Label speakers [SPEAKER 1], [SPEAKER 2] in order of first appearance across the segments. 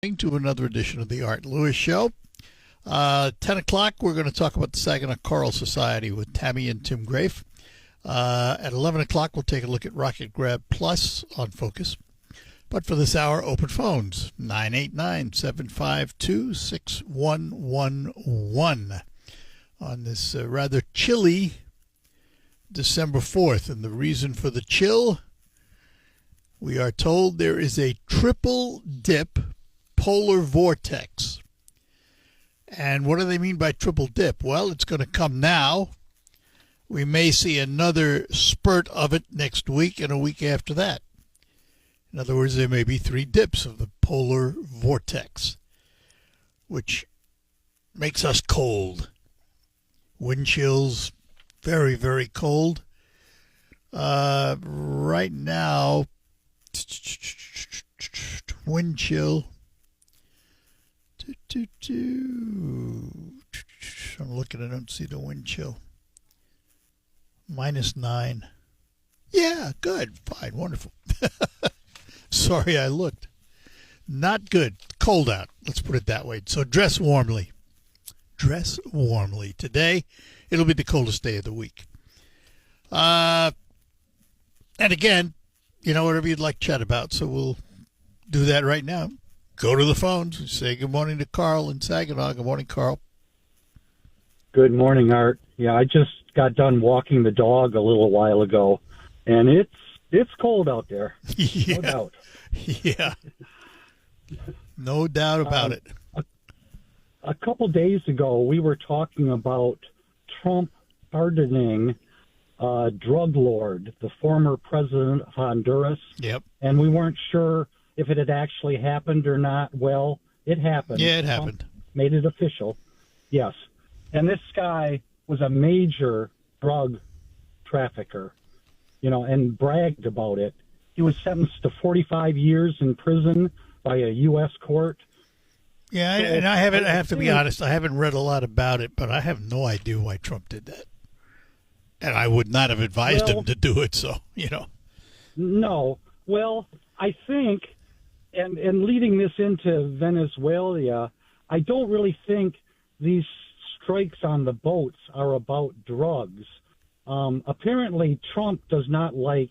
[SPEAKER 1] To another edition of the Art Lewis Show. 10 o'clock, we're going to talk about the Saginaw Choral Society with Tammy and Tim Grafe. At 11 o'clock, we'll take a look at Rocket Grab Plus on Focus. But for this hour, open phones, 989-752-6111 on this rather chilly December 4th. And the reason for the chill, we are told there is a triple dip polar vortex. And what do they mean by triple dip? Well, it's going to come now. We may see another spurt of it next week and a week after that. In other words, there may be 3 dips of the polar vortex, which makes us cold. Wind chills, very, very cold. Right now, wind chill. I'm looking, I don't see the wind chill. -9. Yeah, good, fine, wonderful. Sorry, I looked. Not good. Cold out, let's put it that way. So dress warmly. Dress warmly. Today, it'll be the coldest day of the week. And again, whatever you'd like to chat about, so we'll do that right now. Go to the phones. Say good morning to Carl in Saginaw. Good morning, Carl.
[SPEAKER 2] Good morning, Art. Yeah, I just got done walking the dog a little while ago, and it's cold out there.
[SPEAKER 1] Yeah.
[SPEAKER 2] No doubt.
[SPEAKER 1] Yeah. No doubt about it.
[SPEAKER 2] A couple days ago, we were talking about Trump pardoning drug lord, the former president of Honduras.
[SPEAKER 1] Yep.
[SPEAKER 2] And we weren't sure if it had actually happened or not. Well, it happened.
[SPEAKER 1] Yeah, it
[SPEAKER 2] Trump
[SPEAKER 1] happened.
[SPEAKER 2] made it official. Yes. And this guy was a major drug trafficker, and bragged about it. He was sentenced to 45 years in prison by a U.S. court.
[SPEAKER 1] Yeah, and I have to be honest, I haven't read a lot about it, but I have no idea why Trump did that. And I would not have advised him to do it, so.
[SPEAKER 2] No. Well, I think, and leading this into Venezuela, I don't really think these strikes on the boats are about drugs. Apparently, Trump does not like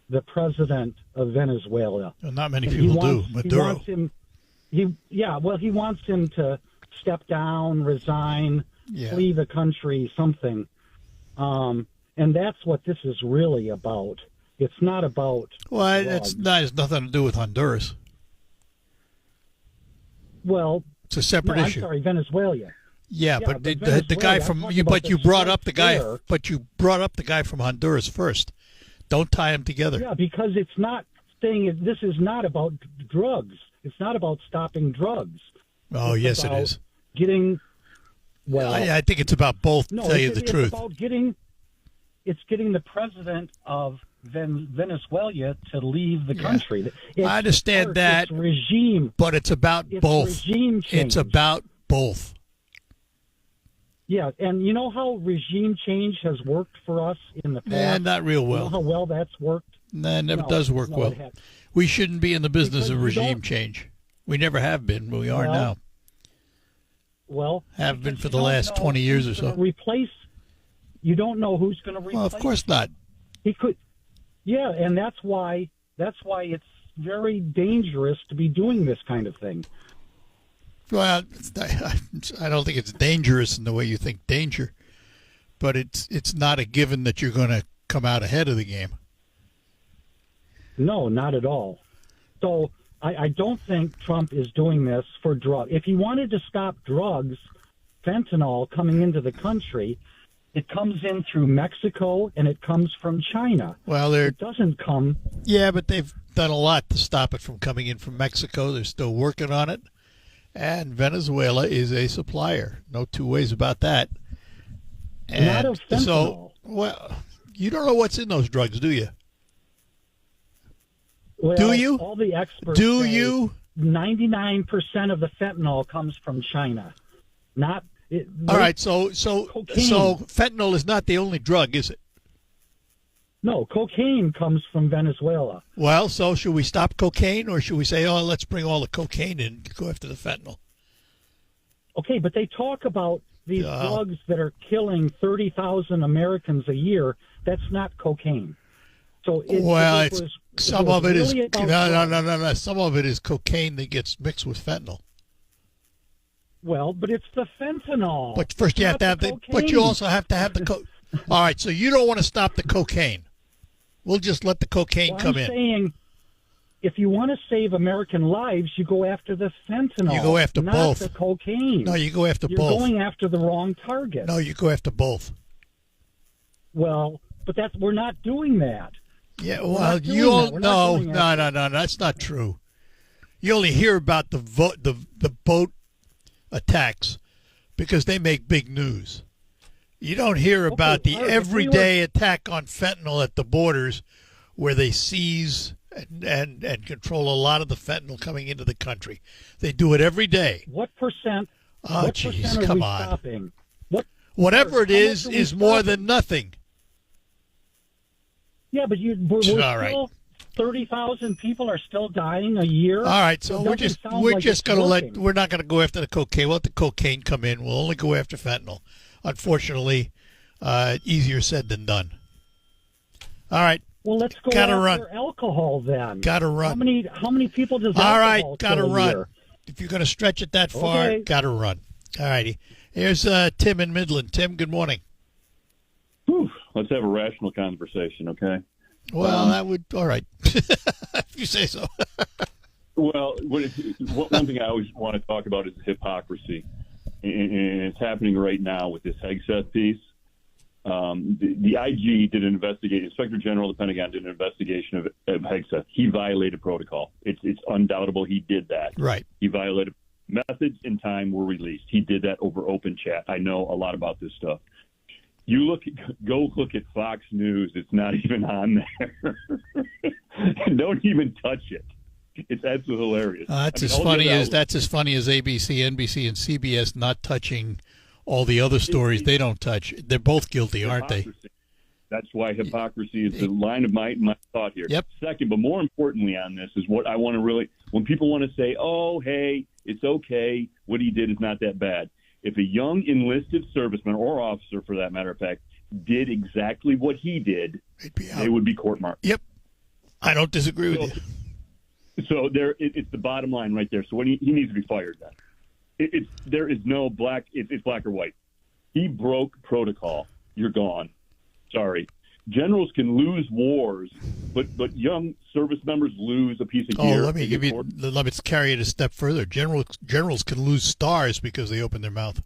[SPEAKER 2] the president of Venezuela.
[SPEAKER 1] Well, not many people do. Maduro.
[SPEAKER 2] He wants him to step down, resign, flee the country, something. And that's what this is really about. It's not about drugs.
[SPEAKER 1] It has nothing to do with Honduras.
[SPEAKER 2] Well,
[SPEAKER 1] it's a separate issue.
[SPEAKER 2] I'm sorry, Venezuela.
[SPEAKER 1] Yeah, but the guy from you brought up the guy, but you brought up the guy from Honduras first. Don't tie them together.
[SPEAKER 2] Yeah, because it's not saying this is not about drugs. It's not about stopping drugs.
[SPEAKER 1] Oh, yes, it is.
[SPEAKER 2] Getting
[SPEAKER 1] I think it's about both.
[SPEAKER 2] No,
[SPEAKER 1] to tell you the truth,
[SPEAKER 2] it's about getting the president of Venezuela to leave the country.
[SPEAKER 1] I understand that
[SPEAKER 2] regime,
[SPEAKER 1] but it's about both.
[SPEAKER 2] Regime change.
[SPEAKER 1] It's about both.
[SPEAKER 2] Yeah, and you know how regime change has worked for us in the past?
[SPEAKER 1] Yeah, not real well.
[SPEAKER 2] You know how well that's worked?
[SPEAKER 1] Nah, it never does work well. We shouldn't be in the business of regime change. We never have been, but we are now.
[SPEAKER 2] Well,
[SPEAKER 1] have been for the last 20 years or so.
[SPEAKER 2] You don't know who's going to replace.
[SPEAKER 1] Well, of course not.
[SPEAKER 2] He could. Yeah, and that's why it's very dangerous to be doing this kind of thing.
[SPEAKER 1] Well, I don't think it's dangerous in the way you think danger, but it's not a given that you're going to come out ahead of the game.
[SPEAKER 2] No, not at all. So I don't think Trump is doing this for drugs. If he wanted to stop drugs, fentanyl coming into the country, it comes in through Mexico and it comes from China.
[SPEAKER 1] Well,
[SPEAKER 2] it doesn't come.
[SPEAKER 1] Yeah, but they've done a lot to stop it from coming in from Mexico. They're still working on it. And Venezuela is a supplier. No two ways about that. And
[SPEAKER 2] not of fentanyl.
[SPEAKER 1] So, well, you don't know what's in those drugs, do you?
[SPEAKER 2] Well,
[SPEAKER 1] do you?
[SPEAKER 2] All the experts
[SPEAKER 1] do
[SPEAKER 2] say
[SPEAKER 1] you?
[SPEAKER 2] 99% of the fentanyl comes from China. Not.
[SPEAKER 1] All right, so fentanyl is not the only drug, is it?
[SPEAKER 2] No, cocaine comes from Venezuela.
[SPEAKER 1] Well, so should we stop cocaine, or should we say, oh, let's bring all the cocaine in and go after the fentanyl?
[SPEAKER 2] Okay, but they talk about these drugs that are killing 30,000 Americans a year. That's not cocaine. So
[SPEAKER 1] some of it is no. Some of it is cocaine that gets mixed with fentanyl.
[SPEAKER 2] Well, but it's the fentanyl.
[SPEAKER 1] But first you have to have but you also have to have the All right, so you don't want to stop the cocaine. We'll just let the cocaine come in.
[SPEAKER 2] I'm saying, if you want to save American lives, you go after the fentanyl.
[SPEAKER 1] You go after
[SPEAKER 2] not
[SPEAKER 1] both.
[SPEAKER 2] the cocaine.
[SPEAKER 1] No, you go after
[SPEAKER 2] You're
[SPEAKER 1] both.
[SPEAKER 2] You're going after the wrong target.
[SPEAKER 1] No, you go after both.
[SPEAKER 2] Well, but we're not doing that.
[SPEAKER 1] Yeah, well, no, that's not true. You only hear about the boat attacks because they make big news. You don't hear about the everyday attack on fentanyl at the borders, where they seize and control a lot of the fentanyl coming into the country. They do it every day.
[SPEAKER 2] What percent?
[SPEAKER 1] Oh, jeez, come on.
[SPEAKER 2] Stopping?
[SPEAKER 1] Whatever it is more than nothing.
[SPEAKER 2] Yeah, but we're still 30,000 people are still dying a year.
[SPEAKER 1] All right, so we're just going to we're not going to go after the cocaine. We'll let the cocaine come in. We'll only go after fentanyl. Unfortunately, easier said than done. All right.
[SPEAKER 2] Well, let's go after alcohol then.
[SPEAKER 1] Gotta run.
[SPEAKER 2] How many people does
[SPEAKER 1] alcohol
[SPEAKER 2] All right,
[SPEAKER 1] gotta run.
[SPEAKER 2] Year?
[SPEAKER 1] If you're going to stretch it that far, gotta run. All righty. Here's Tim in Midland. Tim, good morning.
[SPEAKER 3] Whew. Let's have a rational conversation, okay?
[SPEAKER 1] Well, that would, all right. If you say so.
[SPEAKER 3] Well, one thing I always want to talk about is hypocrisy. And it's happening right now with this Hegseth piece. The IG did an investigation. Inspector General of the Pentagon did an investigation of Hegseth. He violated protocol. It's undoubtable he did that.
[SPEAKER 1] Right.
[SPEAKER 3] He violated methods and time were released. He did that over open chat. I know a lot about this stuff. Go look at Fox News. It's not even on there. Don't even touch it. It's absolutely hilarious.
[SPEAKER 1] That's as funny as ABC, NBC, and CBS not touching all the other stories they don't touch. They're both guilty, aren't they?
[SPEAKER 3] That's why hypocrisy is the line of my thought here.
[SPEAKER 1] Yep.
[SPEAKER 3] Second, but more importantly on this is what I want to really, when people want to say, oh, hey, it's okay, what he did is not that bad. If a young enlisted serviceman or officer, for that matter of fact, did exactly what he did, they would be court-martialed.
[SPEAKER 1] Yep. I don't disagree with you.
[SPEAKER 3] So it's the bottom line right there. So when he needs to be fired then. There is no black, it's black or white. He broke protocol. You're gone. Sorry. Generals can lose wars, but young service members lose a piece of gear.
[SPEAKER 1] Let me carry it a step further. Generals can lose stars because they open their mouth.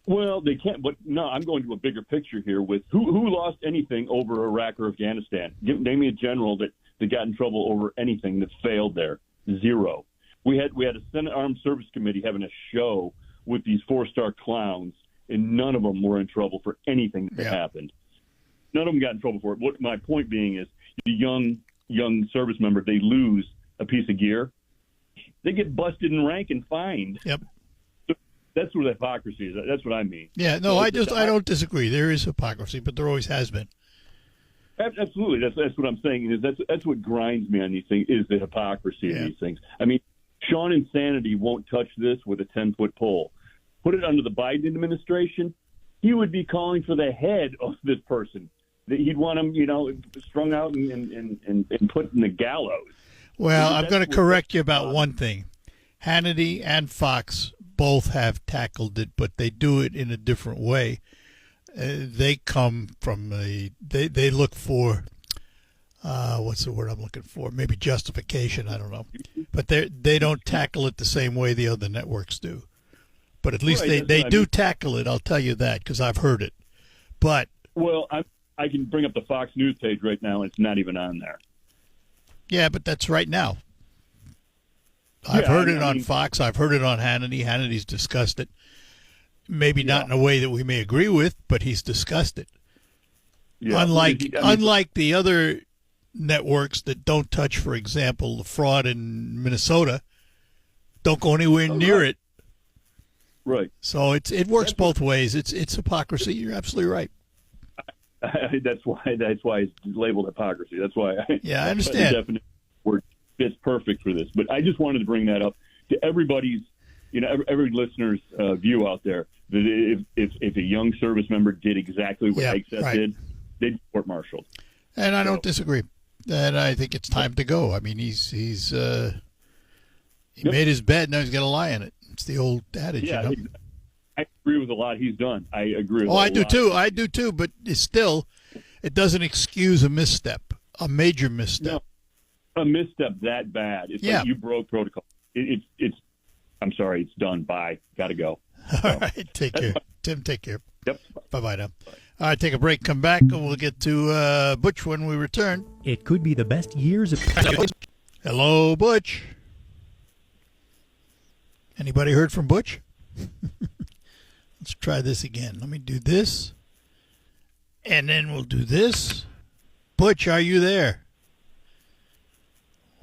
[SPEAKER 3] Well, they can't. But no, I'm going to a bigger picture here with who lost anything over Iraq or Afghanistan. Name me a general that got in trouble over anything that failed there. Zero. We had a Senate Armed Service Committee having a show with these 4-star clowns, and none of them were in trouble for anything that happened. None of them got in trouble for it. What my point being is, the young service member, they lose a piece of gear, they get busted in rank and fined.
[SPEAKER 1] Yep.
[SPEAKER 3] So that's what hypocrisy is. That's what I mean.
[SPEAKER 1] Yeah. No, I don't disagree. There is hypocrisy, but there always has been.
[SPEAKER 3] Absolutely. That's what I'm saying. Is that's what grinds me on these things is the hypocrisy of these things. I mean, Sean Insanity won't touch this with a 10-foot pole. Put it under the Biden administration, he would be calling for the head of this person. He'd want him, strung out and put in the gallows.
[SPEAKER 1] Well, I'm going to correct you about one thing. Hannity and Fox both have tackled it, but they do it in a different way. They come from they look for what's the word I'm looking for? Maybe justification. I don't know, but they don't tackle it the same way the other networks do. But at least they do tackle it. I'll tell you that because I've heard it. But
[SPEAKER 3] I can bring up the Fox News page right now, and it's not even on there.
[SPEAKER 1] Yeah, but that's right now. I've heard it on Fox. I've heard it on Hannity. Hannity's discussed it. Maybe not in a way that we may agree with, but he's discussed it. Yeah. Unlike the other networks that don't touch, for example, the fraud in Minnesota, don't go anywhere near it.
[SPEAKER 3] Right.
[SPEAKER 1] So it works both ways. It's hypocrisy. You're absolutely right.
[SPEAKER 3] That's why it's labeled hypocrisy. That's why.
[SPEAKER 1] Yeah, I understand.
[SPEAKER 3] The definition word fits perfect for this. But I just wanted to bring that up to everybody's, every listener's view out there. That if a young service member did exactly what Hegseth did, they'd be court-martialed.
[SPEAKER 1] And I don't disagree. And I think it's time to go. I mean, he made his bed, now he's got to lie in it. It's the old adage,
[SPEAKER 3] Yeah, I agree with a lot he's done. I agree with
[SPEAKER 1] I do too. I do too, but it's still, it doesn't excuse a misstep, a major misstep.
[SPEAKER 3] No, a misstep that bad. It's like you broke protocol. It's I'm sorry, it's done. Bye. Got to go.
[SPEAKER 1] All right, take care. Tim, take care.
[SPEAKER 3] Yep.
[SPEAKER 1] Bye-bye now. All right, take a break, come back, and we'll get to Butch when we return.
[SPEAKER 4] It could be the best years of...
[SPEAKER 1] Hello, Butch. Anybody heard from Butch? Let's try this again. Let me do this. And then we'll do this. Butch, are you there?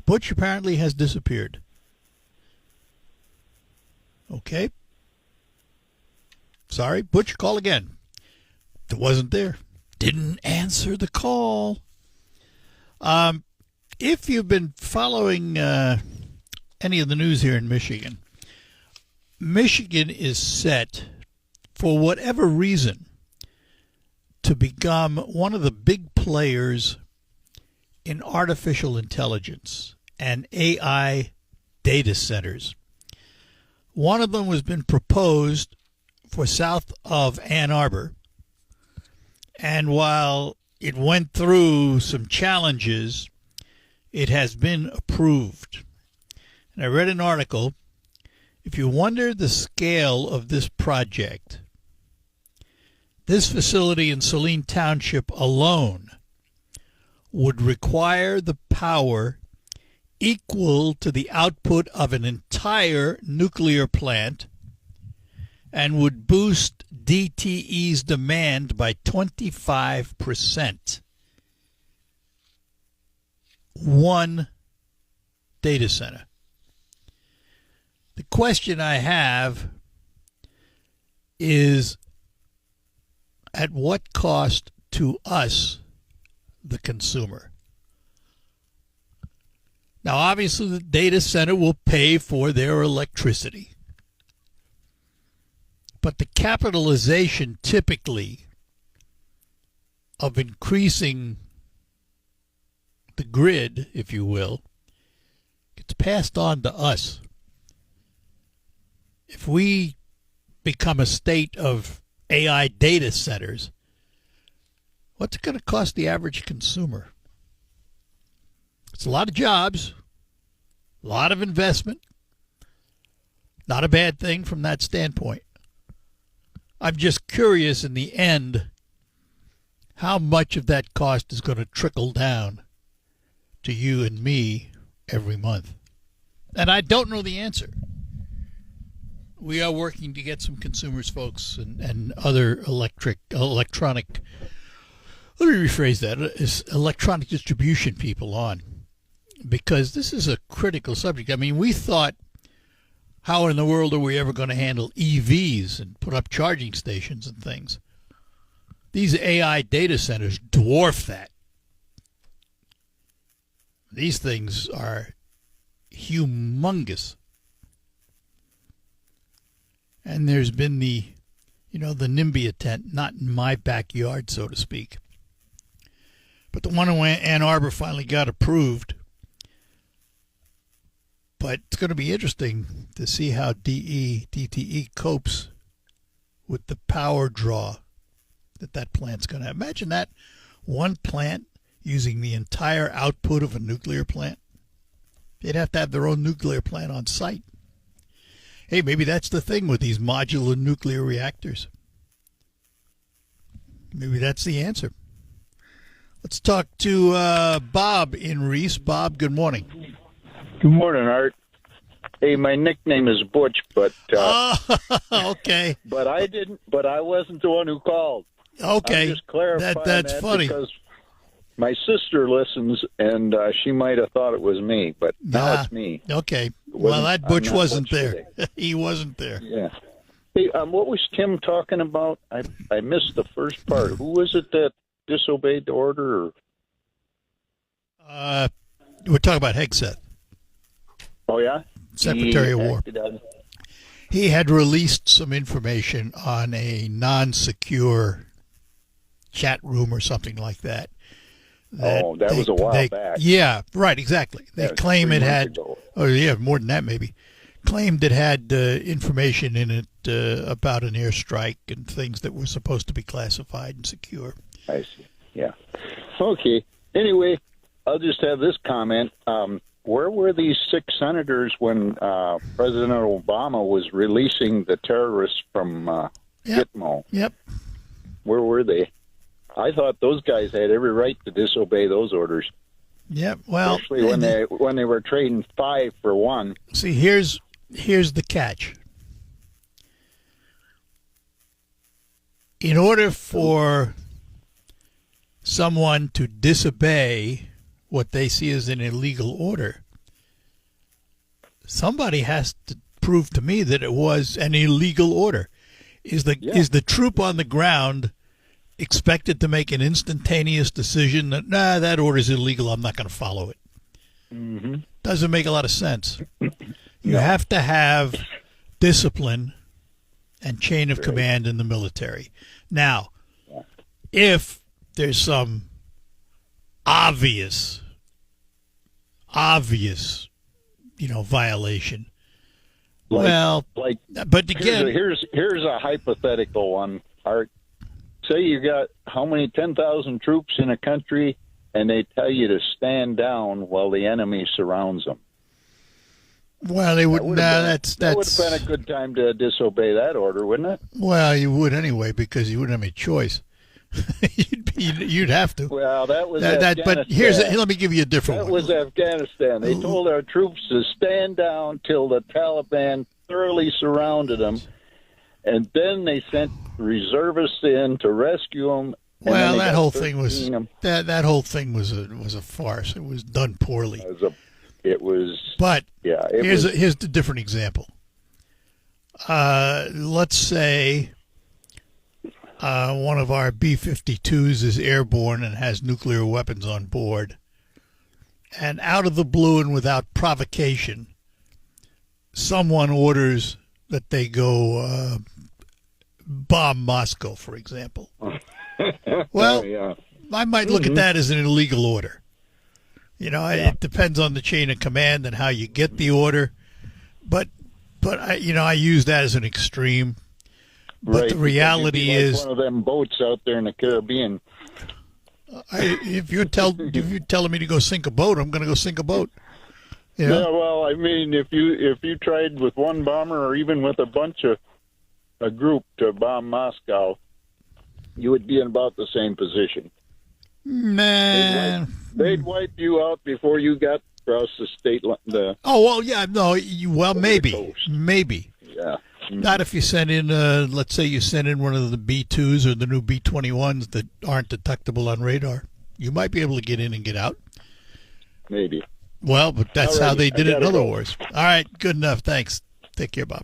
[SPEAKER 1] Butch apparently has disappeared. Okay. Sorry, Butch, call again. It wasn't there. Didn't answer the call. If you've been following any of the news here in Michigan, Michigan is set, for whatever reason, to become one of the big players in artificial intelligence and AI data centers. One of them has been proposed for south of Ann Arbor, and while it went through some challenges, it has been approved. And I read an article. If you wonder the scale of this project, this facility in Saline Township alone would require the power equal to the output of an entire nuclear plant and would boost DTE's demand by 25%. One data center. The question I have is, at what cost to us, the consumer? Now, obviously, the data center will pay for their electricity. But the capitalization typically of increasing the grid, if you will, gets passed on to us. If we become a state of AI data centers, what's it going to cost the average consumer? It's a lot of jobs, a lot of investment. Not a bad thing from that standpoint. I'm just curious in the end how much of that cost is going to trickle down to you and me every month. And I don't know the answer. We are working to get some consumers folks and other electronic, let me rephrase that, is electronic distribution people on, because this is a critical subject. I mean, we thought, how in the world are we ever going to handle EVs and put up charging stations and things? These AI data centers dwarf that. These things are humongous. And there's been the NIMBY attempt, not in my backyard, so to speak. But the one in Ann Arbor finally got approved. But it's going to be interesting to see how DTE copes with the power draw that plant's going to have. Imagine that, one plant using the entire output of a nuclear plant. They'd have to have their own nuclear plant on site. Hey, maybe that's the thing with these modular nuclear reactors. Maybe that's the answer. Let's talk to Bob in Reese. Bob, good morning.
[SPEAKER 5] Good morning, Art. Hey, my nickname is Butch, but
[SPEAKER 1] okay.
[SPEAKER 5] But I wasn't the one who called.
[SPEAKER 1] Okay,
[SPEAKER 5] I'm just clarifying
[SPEAKER 1] that's
[SPEAKER 5] that
[SPEAKER 1] funny
[SPEAKER 5] because my sister listens, and she might have thought it was me, but now it's me.
[SPEAKER 1] Okay. Well, that Butch wasn't
[SPEAKER 5] Butch
[SPEAKER 1] there. He wasn't there.
[SPEAKER 5] Yeah. Hey, what was Tim talking about? I missed the first part. Who was it that disobeyed the order? Or?
[SPEAKER 1] We're talking about Hegseth,
[SPEAKER 5] Oh, yeah?
[SPEAKER 1] Secretary of War.
[SPEAKER 5] acted on-
[SPEAKER 1] He had released some information on a non-secure chat room or something like that.
[SPEAKER 5] that was a while back.
[SPEAKER 1] Yeah, right, exactly. They
[SPEAKER 5] Yeah,
[SPEAKER 1] claim
[SPEAKER 5] 3
[SPEAKER 1] it
[SPEAKER 5] months
[SPEAKER 1] had,
[SPEAKER 5] ago.
[SPEAKER 1] oh yeah, more than that maybe. Claimed it had information in it about an airstrike and things that were supposed to be classified and secure.
[SPEAKER 5] I see. Yeah. Okay. Anyway, I'll just have this comment. Where were these 6 senators when President Obama was releasing the terrorists from
[SPEAKER 1] Yep.
[SPEAKER 5] Gitmo?
[SPEAKER 1] Yep.
[SPEAKER 5] Where were they? I thought those guys had every right to disobey those orders,
[SPEAKER 1] Yep. Well,
[SPEAKER 5] especially when they were trading 5 for 1.
[SPEAKER 1] see, here's the catch. In order for someone to disobey what they see as an illegal order, somebody has to prove to me that it was an illegal order. Is the troop on the ground expected to make an instantaneous decision that, nah, that order's illegal, I'm not going to follow it?
[SPEAKER 5] Mm-hmm.
[SPEAKER 1] Doesn't make a lot of sense. You have to have discipline and chain of command in the military. Now, if there's some obvious, violation, but again,
[SPEAKER 5] here's a hypothetical one, Art. Say you got how many 10,000 troops in a country, and they tell you to stand down while the enemy surrounds them.
[SPEAKER 1] well, they would. That
[SPEAKER 5] That would have been a good time to disobey that order, wouldn't it?
[SPEAKER 1] Well, you would anyway because you wouldn't have any choice. You'd have to.
[SPEAKER 5] Well, that was
[SPEAKER 1] But
[SPEAKER 5] Afghanistan.
[SPEAKER 1] let me give you a different
[SPEAKER 5] That
[SPEAKER 1] one.
[SPEAKER 5] was Afghanistan. They told our troops to stand down till the Taliban thoroughly surrounded them, and then they sent reservists in to rescue them.
[SPEAKER 1] Well, that whole thing was that whole thing was a farce. It was done poorly.
[SPEAKER 5] It was.
[SPEAKER 1] But
[SPEAKER 5] Yeah.
[SPEAKER 1] here's a different example. Let's say one of our B-52s is airborne and has nuclear weapons on board, and out of the blue and without provocation, someone orders that they go bomb Moscow, for example. Well,
[SPEAKER 5] yeah.
[SPEAKER 1] I might look at that as an illegal order. It depends on the chain of command and how you get the order, but I use that as an extreme. But
[SPEAKER 5] Right,
[SPEAKER 1] the reality
[SPEAKER 5] because you'd be like
[SPEAKER 1] is,
[SPEAKER 5] one of them boats out there in the Caribbean.
[SPEAKER 1] if you're telling me to go sink a boat, I'm going to go sink a boat.
[SPEAKER 5] Yeah, well, I mean, if you tried with one bomber or even with a group to bomb Moscow, you would be in about the same position.
[SPEAKER 1] Man.
[SPEAKER 5] They'd wipe you out before you got across the state line.
[SPEAKER 1] Oh, well, yeah, no, maybe.
[SPEAKER 5] coast.
[SPEAKER 1] Maybe.
[SPEAKER 5] Yeah.
[SPEAKER 1] Not if you send in, let's say you send in one of the B-2s or the new B-21s that aren't detectable on radar. You might be able to get in and get out.
[SPEAKER 5] Maybe.
[SPEAKER 1] Well, but that's how they did it in
[SPEAKER 5] gotta
[SPEAKER 1] other
[SPEAKER 5] go.
[SPEAKER 1] wars. All right, good enough. Thanks. Take care, Bob.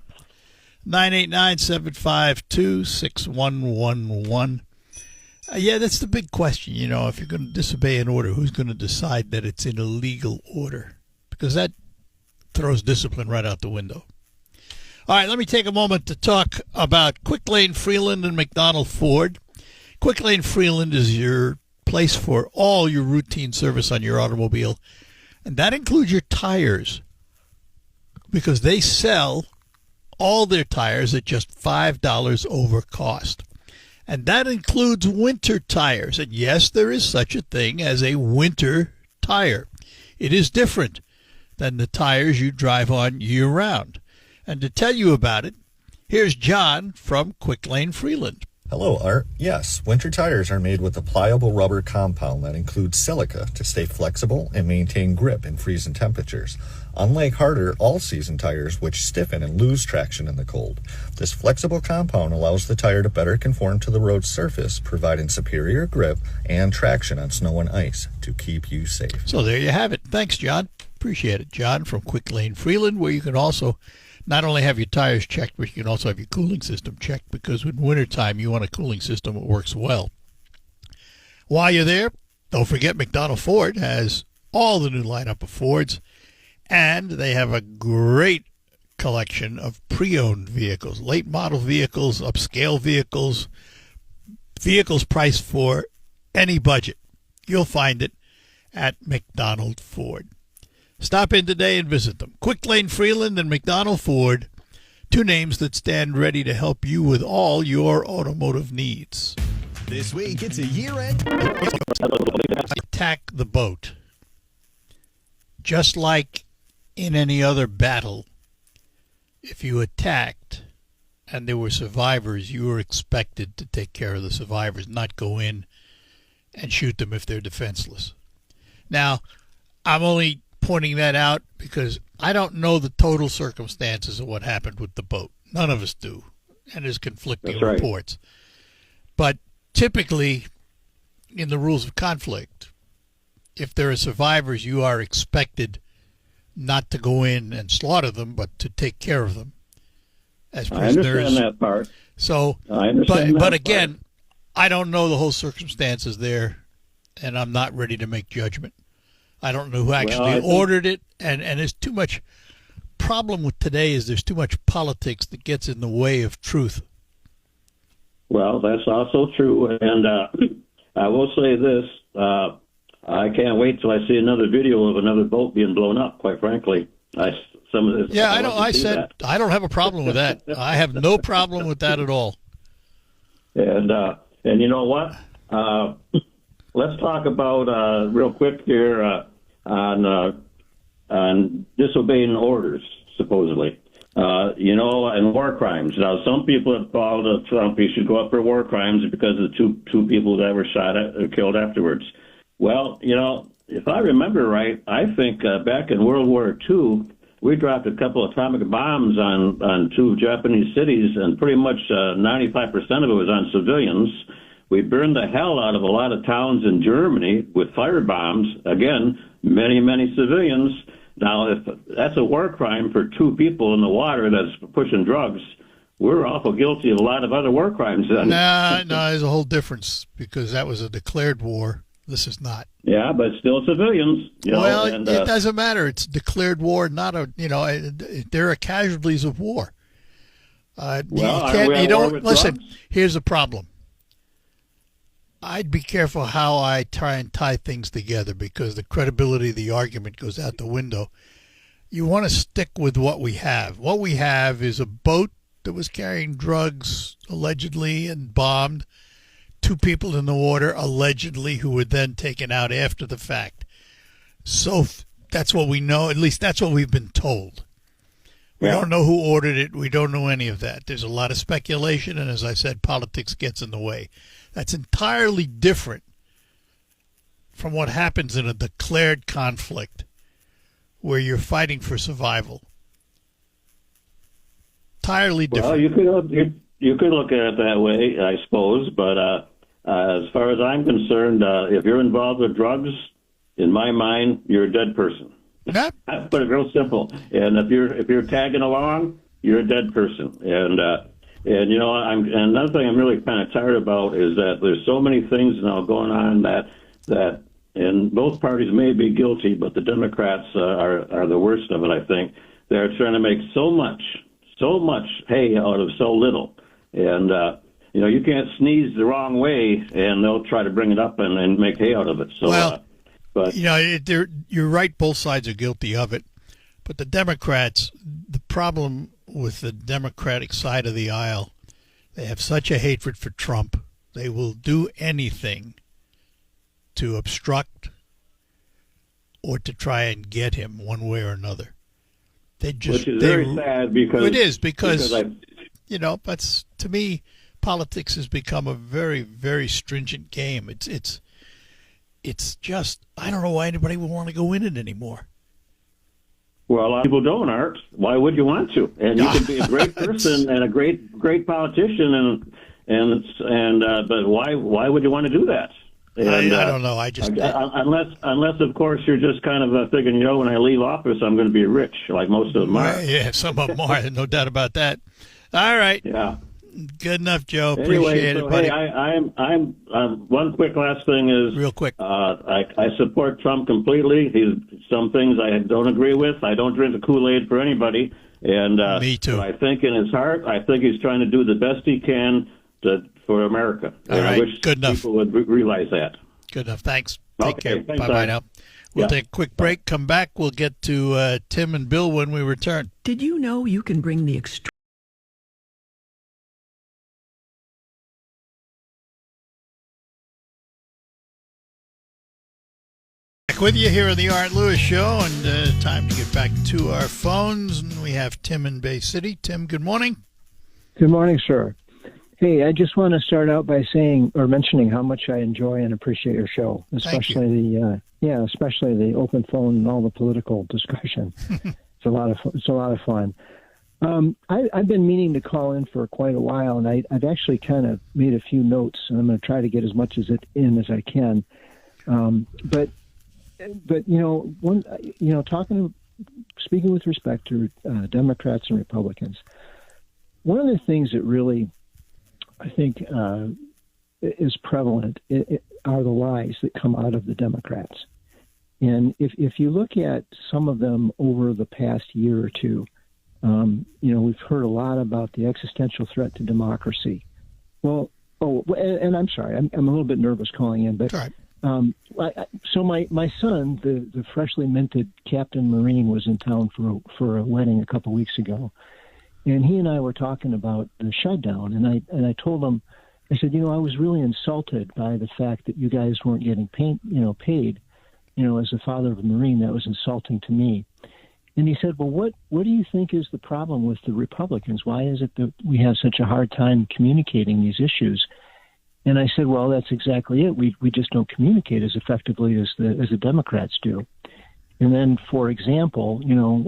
[SPEAKER 1] 989-752-6111. Yeah, that's the big question. If you're going to disobey an order, who's going to decide that it's an illegal order? Because that throws discipline right out the window. All right, let me take a moment to talk about Quick Lane Freeland and McDonald Ford. Quick Lane Freeland is your place for all your routine service on your automobile, and that includes your tires, because they sell all their tires at just $5 over cost. And that includes winter tires. And yes, there is such a thing as a winter tire. It is different than the tires you drive on year-round. And to tell you about it, here's John from Quick Lane Freeland.
[SPEAKER 6] Hello, Art. Yes, winter tires are made with a pliable rubber compound that includes silica to stay flexible and maintain grip in freezing temperatures. Unlike harder all-season tires, which stiffen and lose traction in the cold, this flexible compound allows the tire to better conform to the road surface, providing superior grip and traction on snow and ice to keep you safe.
[SPEAKER 1] So there you have it. Thanks, John. Appreciate it. John from Quick Lane Freeland, where you can also not only have your tires checked, but you can also have your cooling system checked, because in wintertime you want a cooling system that works well. While you're there, don't forget McDonald Ford has all the new lineup of Fords, and they have a great collection of pre-owned vehicles, late model vehicles, upscale vehicles, vehicles priced for any budget. You'll find it at McDonald Ford. Stop in today and visit them. Quick Lane Freeland and McDonald Ford, two names that stand ready to help you with all your automotive needs.
[SPEAKER 7] This week, it's a year-end.
[SPEAKER 1] Attack the boat. Just like in any other battle, if you attacked and there were survivors, you were expected to take care of the survivors, not go in and shoot them if they're defenseless. Now, I'm only pointing that out because I don't know the total circumstances of what happened with the boat. None of us do, and there's conflicting reports. But typically, in the rules of conflict, if there are survivors, you are expected not to go in and slaughter them, but to take care of them as prisoners.
[SPEAKER 8] I understand that part.
[SPEAKER 1] So,
[SPEAKER 8] I understand
[SPEAKER 1] but
[SPEAKER 8] that
[SPEAKER 1] again,
[SPEAKER 8] part.
[SPEAKER 1] I don't know the whole circumstances there, and I'm not ready to make judgment. I don't know who actually ordered it, and there's too much problem with today is there's too much politics that gets in the way of truth.
[SPEAKER 8] Well, that's also true, and I will say this: I can't wait till I see another video of another boat being blown up. Quite frankly, some of this.
[SPEAKER 1] Yeah, I said I don't have a problem with that. I have no problem with that at all.
[SPEAKER 8] And you know what? Let's talk about real quick here on disobeying orders, supposedly. And war crimes. Now, some people have called Trump, he should go up for war crimes because of the two people that were shot at or killed afterwards. Well, if I remember right, I think back in World War II, we dropped a couple of atomic bombs on two Japanese cities, and pretty much 95% of it was on civilians. We burned the hell out of a lot of towns in Germany with fire bombs. Again, many, many civilians. Now, if that's a war crime for two people in the water that's pushing drugs, we're awful guilty of a lot of other war crimes. Then.
[SPEAKER 1] No, there's a whole difference because that was a declared war. This is not.
[SPEAKER 8] Yeah, but still civilians.
[SPEAKER 1] It doesn't matter. It's declared war, not a. There are casualties of war. You don't listen.
[SPEAKER 8] Drugs?
[SPEAKER 1] Here's the problem. I'd be careful how I try and tie things together because the credibility of the argument goes out the window. You want to stick with what we have. What we have is a boat that was carrying drugs, allegedly, and bombed. Two people in the water, allegedly, who were then taken out after the fact. So that's what we know. At least that's what we've been told. We don't know who ordered it. We don't know any of that. There's a lot of speculation, and as I said, politics gets in the way. That's entirely different from what happens in a declared conflict where you're fighting for survival. Entirely different.
[SPEAKER 8] Well, you could look at it that way, I suppose. But as far as I'm concerned, if you're involved with drugs, in my mind, you're a dead person. I put it real simple. And if you're tagging along, you're a dead person. And another thing I'm really kind of tired about is that there's so many things now going on that and both parties may be guilty, but the Democrats are the worst of it. I think they're trying to make so much hay out of so little, and you can't sneeze the wrong way, and they'll try to bring it up and make hay out of it. So,
[SPEAKER 1] you're right. Both sides are guilty of it, but the Democrats, the problem with the Democratic side of the aisle, they have such a hatred for Trump. They will do anything to obstruct or to try and get him one way or another.
[SPEAKER 8] Which is very sad because
[SPEAKER 1] it is because that's, to me, politics has become a very, very stringent game. It's just, I don't know why anybody would want to go in it anymore.
[SPEAKER 8] Well, a lot of people don't, Art. Why would you want to? And you can be a great person and a great politician, but why would you want to do that? And,
[SPEAKER 1] I don't know. I just
[SPEAKER 8] unless of course you're just kind of thinking, when I leave office, I'm going to be rich, like most of them are.
[SPEAKER 1] Yeah, some of them are. No doubt about that. All right.
[SPEAKER 8] Yeah.
[SPEAKER 1] Good enough, Joe.
[SPEAKER 8] Anyway,
[SPEAKER 1] Appreciate
[SPEAKER 8] so,
[SPEAKER 1] it, buddy.
[SPEAKER 8] hey, I'm one quick last thing is
[SPEAKER 1] Real quick.
[SPEAKER 8] I support Trump completely. Some things I don't agree with. I don't drink the Kool-Aid for anybody. And
[SPEAKER 1] Me too.
[SPEAKER 8] But I think in his heart, I think he's trying to do the best he can for America.
[SPEAKER 1] All
[SPEAKER 8] and
[SPEAKER 1] right,
[SPEAKER 8] I wish
[SPEAKER 1] good enough.
[SPEAKER 8] people would realize that.
[SPEAKER 1] Good enough. Thanks. Take
[SPEAKER 8] Okay,
[SPEAKER 1] care.
[SPEAKER 8] thanks,
[SPEAKER 1] Bye-bye
[SPEAKER 8] Ty.
[SPEAKER 1] now. We'll
[SPEAKER 8] Yeah.
[SPEAKER 1] take a quick break. Come back. We'll get to Tim and Bill when we return.
[SPEAKER 9] Did you know you can bring the extreme?
[SPEAKER 1] Back with you here on the Art Lewis Show, and time to get back to our phones. And we have Tim in Bay City. Tim, good morning.
[SPEAKER 10] Good morning, sir. Hey, I just want to start out by saying or mentioning how much I enjoy and appreciate your show, especially especially the open phone and all the political discussion. It's a lot of fun. I've been meaning to call in for quite a while, and I've actually kind of made a few notes, and I'm going to try to get as much as it in as I can. But speaking with respect to Democrats and Republicans, one of the things that really I think is prevalent are the lies that come out of the Democrats. And if you look at some of them over the past year or two, we've heard a lot about the existential threat to democracy. And I'm sorry, I'm a little bit nervous calling in, but so my son, the freshly minted Captain Marine, was in town for a wedding a couple weeks ago, and he and I were talking about the shutdown, and I told him, I said, I was really insulted by the fact that you guys weren't getting paid. As a father of a Marine, that was insulting to me. And he said, well, what do you think is the problem with the Republicans? Why is it that we have such a hard time communicating these issues? And I said, well, that's exactly it. We just don't communicate as effectively as the Democrats do. And then, for example,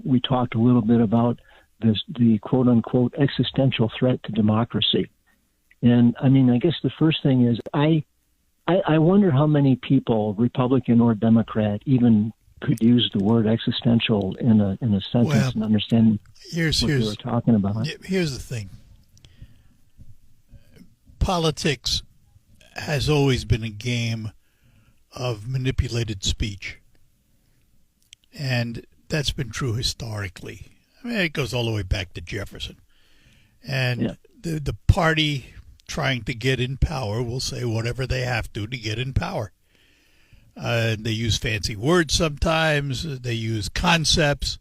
[SPEAKER 10] we talked a little bit about the quote unquote existential threat to democracy. And I mean, I guess the first thing is I wonder how many people, Republican or Democrat, even could use the word existential in a sentence and understand what they were talking about.
[SPEAKER 1] Here's the thing. Politics has always been a game of manipulated speech. And that's been true historically. I mean, it goes all the way back to Jefferson. And the party trying to get in power will say whatever they have to get in power. They use fancy words sometimes. They use concepts.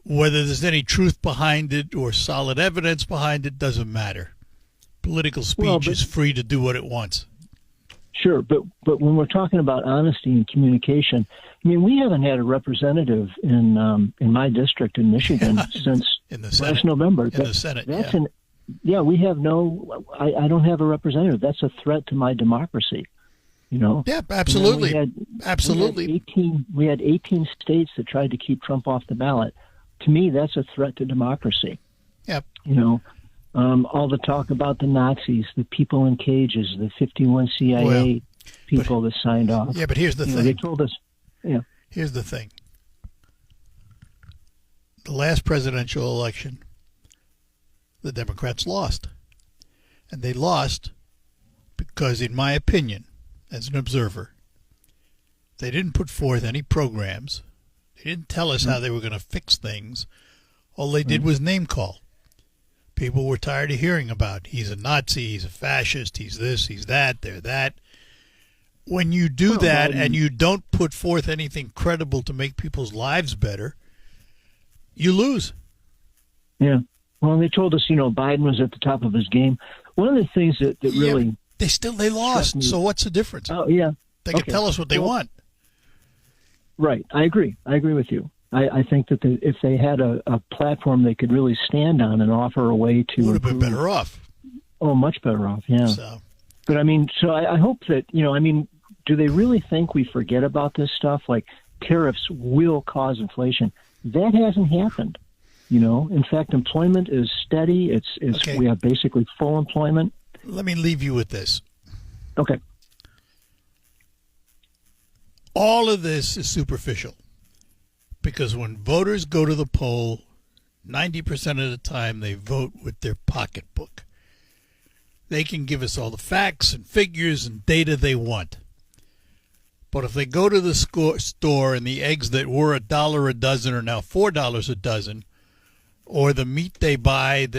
[SPEAKER 1] Whether there's any truth behind it or solid evidence behind it doesn't matter. Political speech is free to do what it wants.
[SPEAKER 10] Sure, but when we're talking about honesty and communication, I mean, we haven't had a representative in my district in Michigan since last November.
[SPEAKER 1] In the Senate,
[SPEAKER 10] we have no. I don't have a representative. That's a threat to my democracy.
[SPEAKER 1] Yeah, absolutely.
[SPEAKER 10] Absolutely. We had 18 states that tried to keep Trump off the ballot. To me, that's a threat to democracy.
[SPEAKER 1] Yep.
[SPEAKER 10] All the talk about the Nazis, the people in cages, the 51 CIA people that signed off.
[SPEAKER 1] Yeah, but here's the thing.
[SPEAKER 10] They told us. Yeah.
[SPEAKER 1] Here's the thing. The last presidential election, the Democrats lost. And they lost because, in my opinion, as an observer, they didn't put forth any programs. They didn't tell us how they were going to fix things. All they did was name call. People were tired of hearing about, he's a Nazi, he's a fascist, he's this, he's that, they're that. When you do that and you don't put forth anything credible to make people's lives better, you lose.
[SPEAKER 10] Yeah. Well, they told us, Biden was at the top of his game. One of the things that really...
[SPEAKER 1] They lost, so what's the difference?
[SPEAKER 10] Oh, yeah.
[SPEAKER 1] They can tell us what they want.
[SPEAKER 10] Right. I agree with you. I think that if they had a platform they could really stand on and offer a way to...
[SPEAKER 1] Would have been better off.
[SPEAKER 10] Oh, much better off, yeah. But, I mean, so I hope that, do they really think we forget about this stuff? Like, tariffs will cause inflation. That hasn't happened. In fact, employment is steady. We have basically full employment.
[SPEAKER 1] Let me leave you with this.
[SPEAKER 10] Okay.
[SPEAKER 1] All of this is superficial because when voters go to the poll, 90% of the time they vote with their pocketbook. they can give us all the facts and figures and data they want. But if they go to the store and the eggs that were $1 a dozen are now $4 a dozen, or the meat they buy that